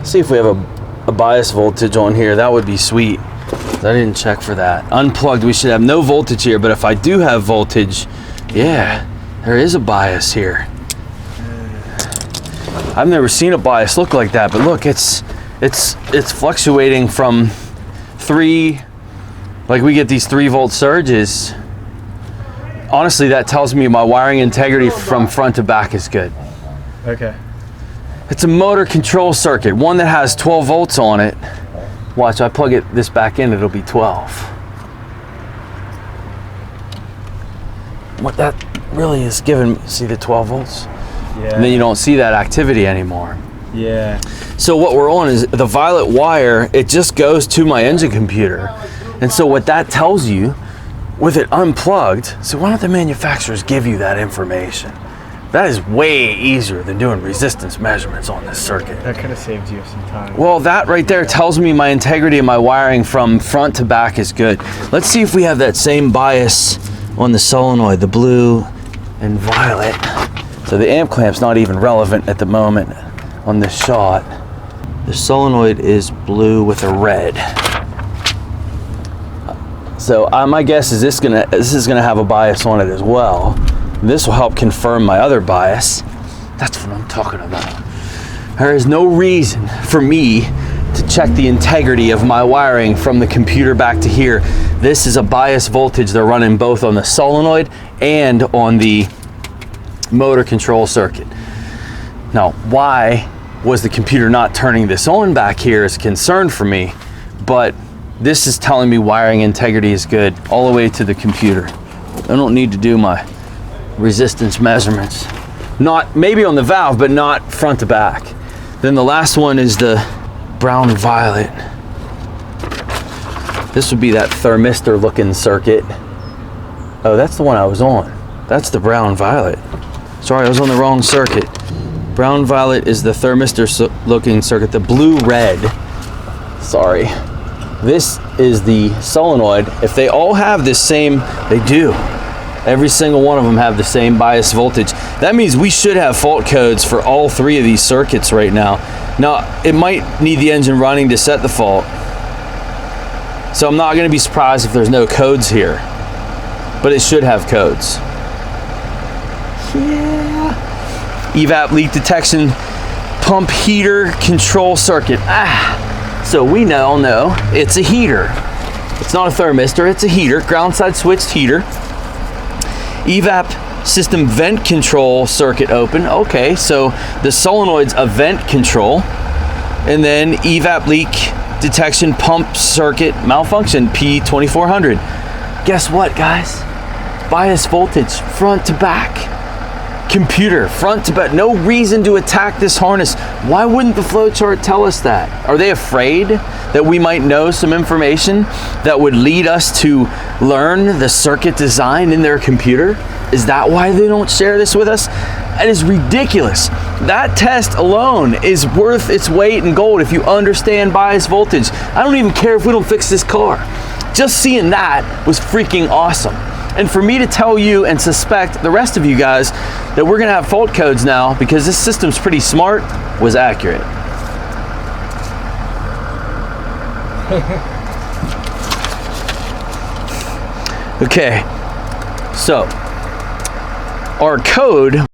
See if we have a bias voltage on here. That would be sweet. I didn't check for that. Unplugged, we should have no voltage here, but if I do have voltage, yeah, there is a bias here. I've never seen a bias look like that, but look, it's fluctuating from 3, like we get these 3-volt surges. Honestly, that tells me my wiring integrity from front to back is good. Okay. It's a motor control circuit, one that has 12 volts on it. Watch, I plug this back in, it'll be 12. What that really is giving, see the 12 volts? Yeah. And then you don't see that activity anymore. Yeah. So what we're on is the violet wire, it just goes to my engine computer. And so what that tells you, with it unplugged, so why don't the manufacturers give you that information? That is way easier than doing resistance measurements on this circuit. That could have saved you some time. Well, that right there tells me my integrity of my wiring from front to back is good. Let's see if we have that same bias on the solenoid, the blue and violet. So the amp clamp's not even relevant at the moment on this shot. The solenoid is blue with a red. So my guess is this is gonna have a bias on it as well. This will help confirm my other bias. That's what I'm talking about. There is no reason for me to check the integrity of my wiring from the computer back to here. This is a bias voltage they're running both on the solenoid and on the motor control circuit. Now, why was the computer not turning this on back here is a concern for me, but this is telling me wiring integrity is good all the way to the computer. I don't need to do my resistance measurements. Not, maybe on the valve, but not front to back. Then the last one is the brown violet. This would be that thermistor looking circuit. Oh, that's the one I was on. That's the brown violet. Sorry, I was on the wrong circuit. Brown violet is the thermistor looking circuit, the blue red. Sorry. This is the solenoid. If they all have this same, they do. Every single one of them have the same bias voltage. That means we should have fault codes for all 3 of these circuits right now. Now, it might need the engine running to set the fault. So I'm not gonna be surprised if there's no codes here, but it should have codes. Yeah. Evap leak detection, pump heater control circuit. So we now know it's a heater. It's not a thermistor, it's a heater, ground side switched heater. Evap system vent control circuit open. Okay, so the solenoid's a vent control. And then evap leak detection pump circuit malfunction, P2400. Guess what, guys? Bias voltage, front to back. Computer, front to back. No reason to attack this harness. Why wouldn't the flowchart tell us that? Are they afraid that we might know some information that would lead us to learn the circuit design in their computer? Is that why they don't share this with us? That is ridiculous. That test alone is worth its weight in gold if you understand bias voltage. I don't even care if we don't fix this car. Just seeing that was freaking awesome. And for me to tell you and suspect the rest of you guys that we're gonna have fault codes now because this system's pretty smart was accurate. Okay, so our code